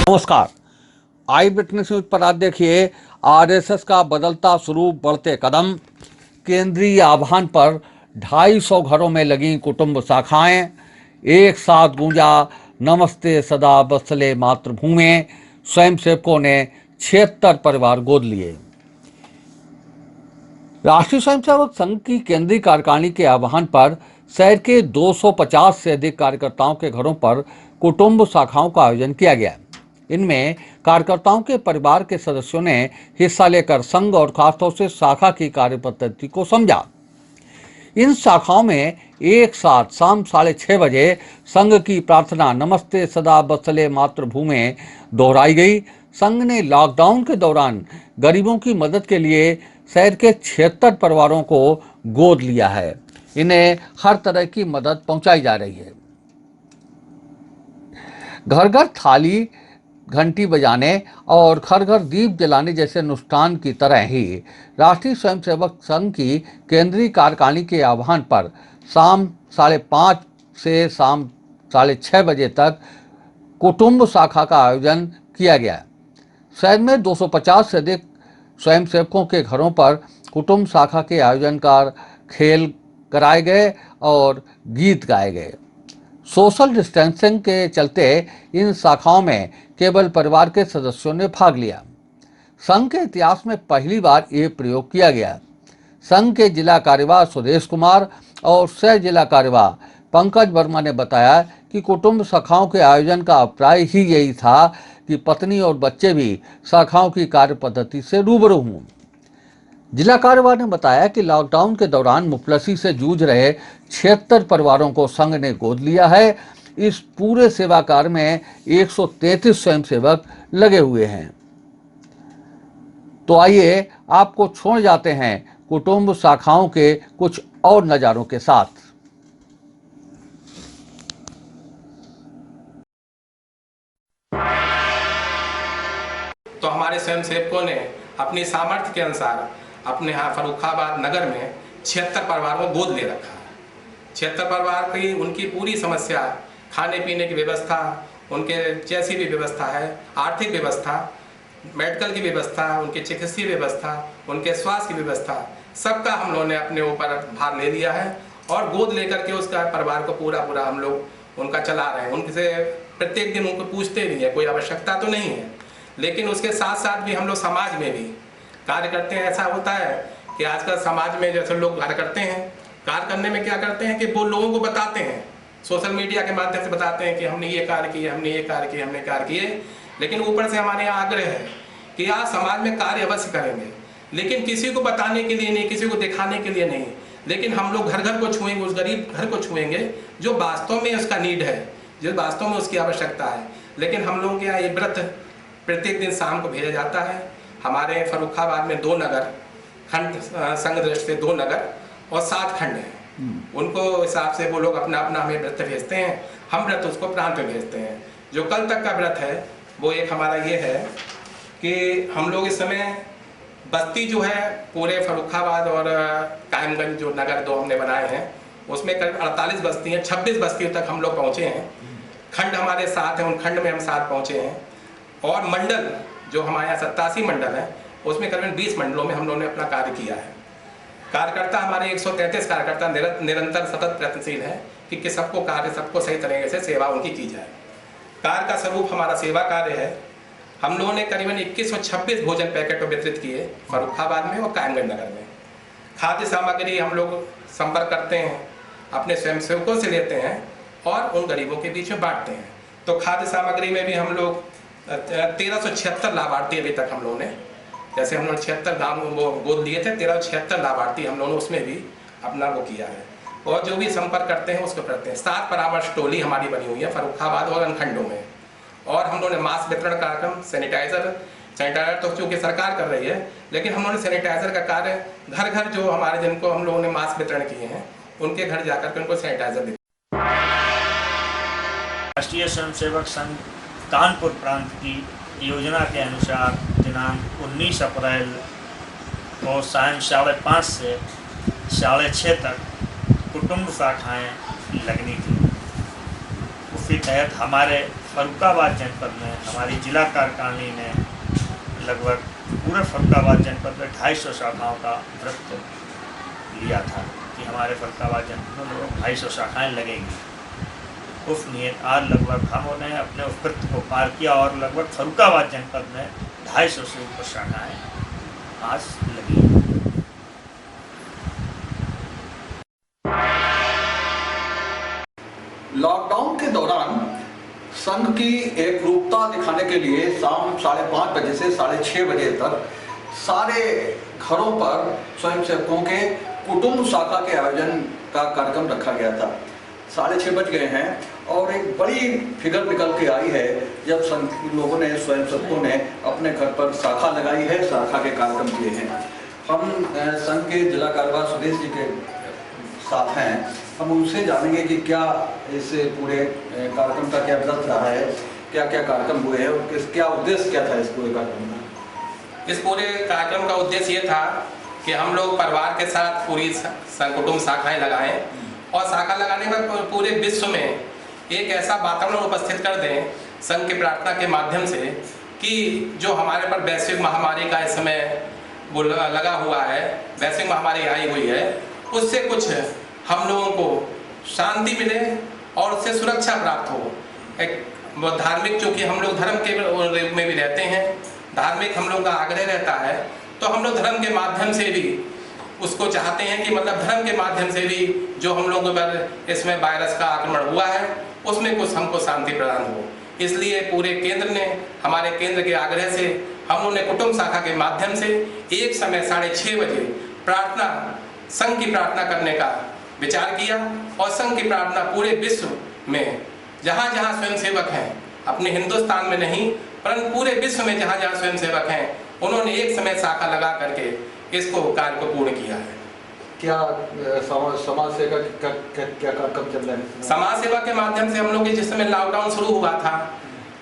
नमस्कार। आई witness news पर आज देखिए आरएसएस का बदलता स्वरूप, बढ़ते कदम। केंद्रीय आह्वान पर 250 घरों में लगी कुटुंब शाखाएं। एक साथ गूंजा नमस्ते सदा वत्सले मातृभूमि। स्वयंसेवकों ने 76 परिवार गोद लिए। राष्ट्रीय स्वयंसेवक संघ की केंद्रीय कार्यकारिणी के आह्वान पर शहर के 250 से अधिक कार्यकर्ताओं के घरों पर कुटुंब शाखाओं का आयोजन किया गया। इनमें कार्यकर्ताओं के परिवार के सदस्यों ने हिस्सा लेकर संघ और खासतौर से शाखा की कार्यपद्धति को समझा। इन शाखाओं में एक साथ शाम 6:30 बजे संघ की प्रार्थना नमस्ते सदा वत्सले मातृभूमि दोहराई गई। संघ ने लॉकडाउन के दौरान गरीबों की मदद के लिए शहर के 76 परिवारों को गोद लिया है। इन्हें हर तरह की मदद पहुंचाई जा रही है। घर घर थाली, घंटी बजाने और घर घर दीप जलाने जैसे अनुष्ठान की तरह ही राष्ट्रीय स्वयंसेवक संघ की केंद्रीय कार्यकारिणी के आह्वान पर शाम 5:30 से शाम 6:30 बजे तक कुटुंब शाखा का आयोजन किया गया। शहर में 250 से अधिक स्वयंसेवकों के घरों पर कुटुंब शाखा के आयोजन कर खेल कराए गए और गीत गाए गए। सोशल डिस्टेंसिंग के चलते इन शाखाओं में केवल परिवार के सदस्यों ने भाग लिया। संघ के इतिहास में पहली बार ये प्रयोग किया गया। संघ के जिला कार्यवाह सुरेश कुमार और सह जिला कार्यवाह पंकज वर्मा ने बताया कि कुटुंब शाखाओं के आयोजन का अभिप्राय ही यही था कि पत्नी और बच्चे भी शाखाओं की कार्य पद्धति से रूबरू हों। जिला कार्यवाह ने बताया कि लॉकडाउन के दौरान मुफलसी से जूझ रहे 76 परिवारों को संघ ने गोद लिया है। इस पूरे सेवा कार्य में 133 स्वयंसेवक लगे हुए हैं। तो आइए आपको छोड़ जाते हैं कुटुंब शाखाओं के कुछ और नजारों के साथ। तो हमारे स्वयंसेवकों ने अपनी सामर्थ्य के अनुसार अपने यहाँ फर्रुखाबाद नगर में 76 परिवारों को गोद ले रखा है। 76 परिवार की उनकी पूरी समस्या, खाने पीने की व्यवस्था, उनके जैसी भी व्यवस्था है, आर्थिक व्यवस्था, मेडिकल की व्यवस्था, उनकी चिकित्सीय व्यवस्था, उनके स्वास्थ्य की व्यवस्था, सबका हम लोगों ने अपने ऊपर भार ले लिया है और गोद लेकर के उसका परिवार को पूरा हम लोग उनका चला रहे हैं। उनसे प्रत्येक दिन उनको पूछते भी हैं, कोई आवश्यकता तो नहीं है, लेकिन उसके साथ साथ भी हम लोग समाज में भी कार्य करते हैं। ऐसा होता है कि आजकल समाज में जैसे लोग कार्य करते हैं, कार्य करने में क्या करते हैं कि वो लोगों को बताते हैं, सोशल मीडिया के माध्यम से बताते हैं कि हमने ये कार्य किए, हमने ये कार्य किए, हमने कार्य किए, लेकिन ऊपर से हमारे यहाँ आग्रह है कि आप समाज में कार्य अवश्य करेंगे, लेकिन किसी को बताने के लिए नहीं, किसी को दिखाने के लिए नहीं, लेकिन हम लोग घर घर को छुएंगे, उस गरीब घर को छुएंगे जो वास्तव में उसका नीड है, जो वास्तव में उसकी आवश्यकता है। लेकिन हम लोगों के यहाँ ये व्रत प्रत्येक दिन शाम को भेजा जाता है। हमारे फर्रुखाबाद में 2 नगर खंड, संघ दृष्टि से 2 नगर और 7 खंड हैं। उनको हिसाब से वो लोग अपना अपना हमें व्रत भेजते हैं, हम व्रत उसको प्रांत में भेजते हैं। जो कल तक का व्रत है वो एक हमारा ये है कि हम लोग इस समय बस्ती जो है पूरे फर्रुखाबाद और कायमगंज जो नगर 2 हमने बनाए हैं उसमें करीब 48 बस्ती हैं, 26 बस्तियों तक हम लोग पहुँचे हैं। खंड हमारे 7 हैं, उन खंड में हम 7 पहुँचे हैं। और मंडल जो हमारे यहाँ 87 मंडल है उसमें करीबन 20 मंडलों में हम लोगों ने अपना कार्य किया है। कार्यकर्ता हमारे 133 कार्यकर्ता निरंतर सतत प्रयत्नशील है कि सबको कार्य, सबको सही तरीके से सेवा उनकी की जाए। कार्य का स्वरूप हमारा सेवा कार्य है। हम लोगों ने करीबन 2126 भोजन पैकेट वितरित किए फर्रुखाबाद में और कायमगंज नगर में। खाद्य सामग्री हम लोग संपर्क करते हैं, अपने स्वयंसेवकों से लेते हैं और उन गरीबों के बीच में बांटते हैं। तो खाद्य सामग्री में भी हम लोग 1376 लाभार्थी अभी तक हम लोगों ने, जैसे हम लोग 76 गाँव वो गोद लिए थे, 1376 लाभार्थी हम लोगों ने उसमें भी अपना वो किया है। और जो भी संपर्क करते हैं उसको करते हैं। 7 परामर्श टोली हमारी बनी हुई है फर्रुखाबाद और अन्य में। और हम लोगों ने मास्क वितरण कार्यक्रम, सैनिटाइजर तो चूँकि सरकार कर रही है, लेकिन हम लोगों ने सैनिटाइजर का कार्य घर घर जो हमारे जिनको हम लोगों ने मास्क वितरण किए हैं उनके घर जाकर के उनको सैनिटाइजर देते। राष्ट्रीय स्वयंसेवक संघ कानपुर प्रांत की योजना के अनुसार दिनांक 19 अप्रैल को सायं 5:30 से 6:30 तक कुटुंब शाखाएं लगनी थी। उसके तहत हमारे फर्रुखाबाद जनपद में हमारी जिला कार्यकारिणी ने लगभग पूरे फर्रुखाबाद जनपद में 250 शाखाओं का व्रत लिया था कि हमारे फर्रुखाबाद जनपद में लगभग 250 शाखाएँ लगेंगी। उस नियत आज लगभग हमने अपने उस व्रत को पार किया और लगभग फर्रुखाबाद जनपद में 250 से ऊपर शाखाएँ आज लगी हैं। लॉकडाउन के दौरान संघ की एकरूपता दिखाने के लिए शाम 5:30 बजे से 6:30 बजे तक सारे घरों पर स्वयंसेवकों के कुटुंब शाखा के आयोजन का कार्यक्रम रखा गया था। 6:30 बज गए हैं और एक बड़ी फिगर निकल के आई है जब संघ के लोगों ने स्वयंसेवकों ने अपने घर पर शाखा लगाई है, शाखा के कार्यक्रम किए हैं। हम संघ के जिला कार्यवाह सुदेश जी के साथ हैं, हम उनसे जानेंगे कि क्या इस पूरे कार्यक्रम का क्या व्रत रहा है, क्या क्या कार्यक्रम हुए हैं और क्या उद्देश्य क्या था इस पूरे कार्यक्रम का। इस पूरे कार्यक्रम का उद्देश्य ये था कि हम लोग परिवार के साथ पूरी कुटुंब शाखाएं लगाएं और शाखा लगाने पर पूरे विश्व में एक ऐसा वातावरण उपस्थित कर दें संघ की प्रार्थना के माध्यम से कि जो हमारे पर वैश्विक महामारी का इस समय लगा हुआ है, वैश्विक महामारी आई हुई है, उससे कुछ हम लोगों को शांति मिले और उससे सुरक्षा प्राप्त हो। एक धार्मिक, चूँकि हम लोग धर्म के में भी रहते हैं, धार्मिक हम लोग का आग्रह रहता है, तो हम लोग धर्म के माध्यम से भी उसको चाहते हैं कि मतलब धर्म के माध्यम से भी जो हम लोगों पर इसमें वायरस का आक्रमण हुआ है उसमें कुछ हमको शांति प्रदान हो। इसलिए पूरे केंद्र ने, हमारे केंद्र के आग्रह से हम लोगों ने कुटुंब शाखा के माध्यम से एक समय 6:30 बजे प्रार्थना, संघ की प्रार्थना करने का विचार किया और संघ की प्रार्थना पूरे विश्व में जहाँ जहाँ स्वयंसेवक हैं, अपने हिंदुस्तान में नहीं परंतु पूरे विश्व में जहाँ जहाँ स्वयंसेवक हैं, उन्होंने एक समय शाखा लगा करके इसको कार्य को पूर्ण किया है। क्या समाज सेवा क्या कार्यक्रम चल रहा है? समाज सेवा के माध्यम से हम लोग जिस समय लॉकडाउन शुरू हुआ था,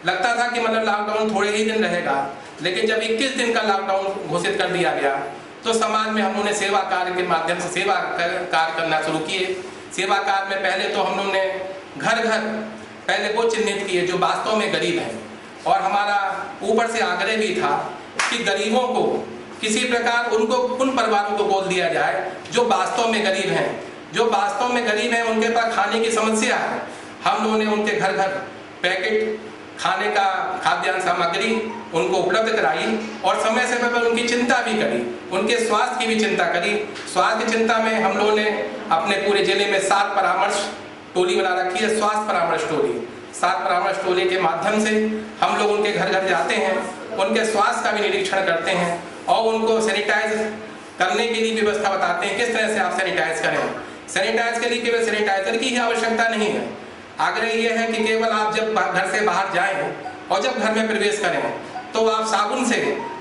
लगता था कि मतलब लॉकडाउन थोड़े ही दिन रहेगा, लेकिन जब 21 दिन का लॉकडाउन घोषित कर दिया गया तो समाज में हम लोगों ने सेवा कार्य के माध्यम से सेवा कार्य करना शुरू किए। सेवा कार्य में पहले तो हम लोगों ने घर घर पहले वो चिन्हित किए जो वास्तव में गरीब हैं, और हमारा ऊपर से आग्रह भी था कि गरीबों को किसी प्रकार उन परिवारों को बोल दिया जाए जो वास्तव में गरीब हैं, जो वास्तव में गरीब हैं, उनके पास खाने की समस्या है। हम लोगों ने उनके घर घर पैकेट खाने का खाद्यान्न सामग्री उनको उपलब्ध कराई और समय समय पर उनकी चिंता भी करी, उनके स्वास्थ्य की भी चिंता करी। स्वास्थ्य की चिंता में हम लोगों ने अपने पूरे जिले में 7 परामर्श टोली बना रखी है, स्वास्थ्य परामर्श टोली। 7 परामर्श टोली के माध्यम से हम लोग उनके घर घर जाते हैं, उनके स्वास्थ्य का भी निरीक्षण करते हैं और उनको सैनिटाइज करने के लिए व्यवस्था बताते हैं, किस तरह से आप सैनिटाइज करें। सैनिटाइज के लिए केवल सैनिटाइजर की ही आवश्यकता नहीं है, आग्रह यह है कि केवल आप जब घर से बाहर जाएं और जब घर में प्रवेश करें तो आप साबुन से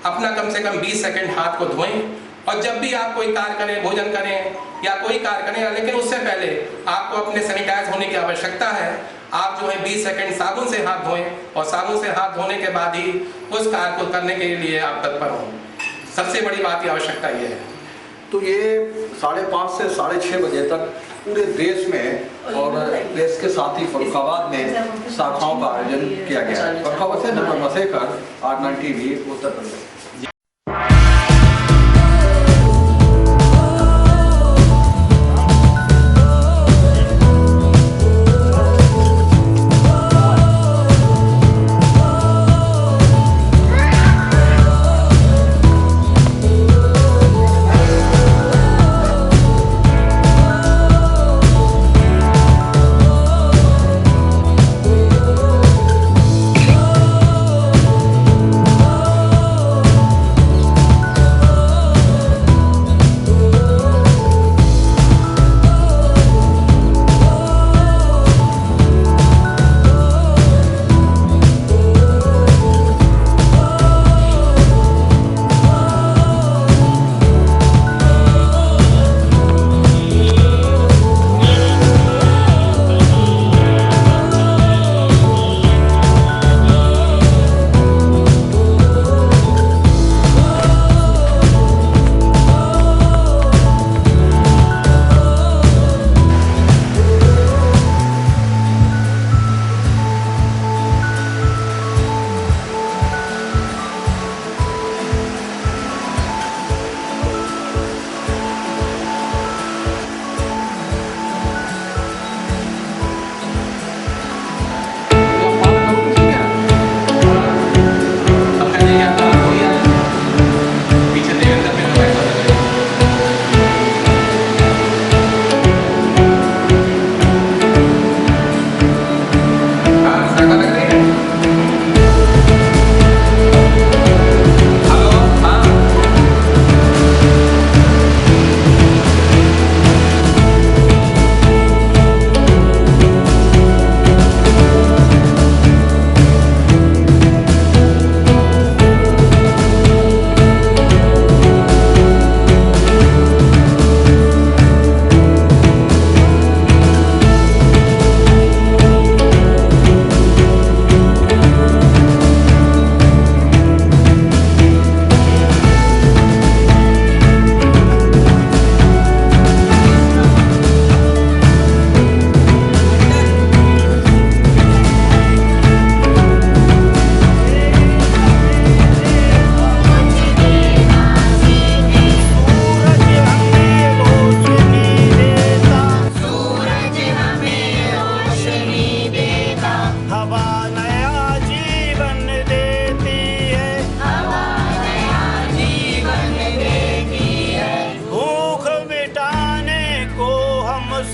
अपना कम से कम 20 सेकंड हाथ को धोएं, और जब भी आप कोई कार्य करें, भोजन करें या कोई कार्य करें, लेकिन उससे पहले आपको अपने सैनिटाइज होने की आवश्यकता है। आप जो है 20 सेकंड साबुन से हाथ धोएं और साबुन से हाथ धोने के बाद ही उस कार्य को करने के लिए आप तत्पर हों। सबसे बड़ी बात की आवश्यकता यह है। तो ये 5:30 से 6:30 बजे तक पूरे देश में और देश के साथ ही फर्रुखाबाद में शाखाओं का आयोजन किया गया है। फर्रुखाबाद से doctor massacre, R9 TV, Uttar Pradesh.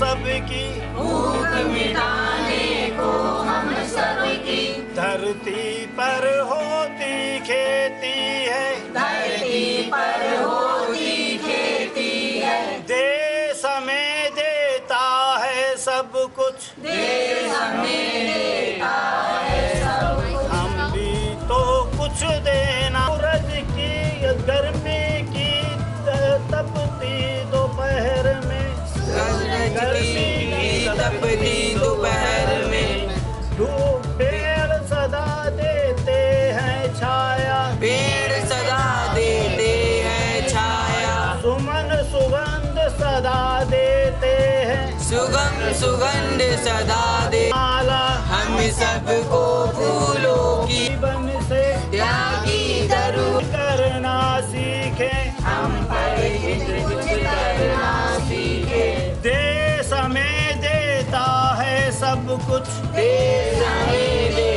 सबकी, भूख मिटाने को हम सबकी। धरती पर होती खेती है, धरती पर होती खेती है। देश हमें देता है सब कुछ, देश हमें देता है सब कुछ। हम भी तो कुछ देना। सूरज की गर्मी की तपती दोपहर में, तपती दोपहर में, धूप पेड़ सदा देते हैं छाया, पेड़ सदा देते हैं छाया। सुमन सुगंध सदा देते हैं, सुगंध सदा दे। माला हम सबको फूलों की जीवन से त्यागी जरूर करना सीखें, हम पर कुछ करना सीखे। देश हमें देता है सब कुछ, देश हमें दे।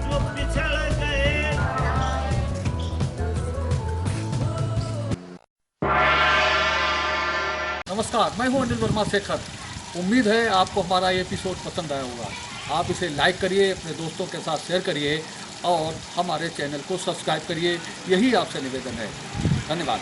जो पिछड़ गए। नमस्कार, मैं हूं अनिल वर्मा शेखर। उम्मीद है आपको हमारा ये एपिसोड पसंद आया होगा। आप इसे लाइक करिए, अपने दोस्तों के साथ शेयर करिए और हमारे चैनल को सब्सक्राइब करिए। यही आपसे निवेदन है। धन्यवाद।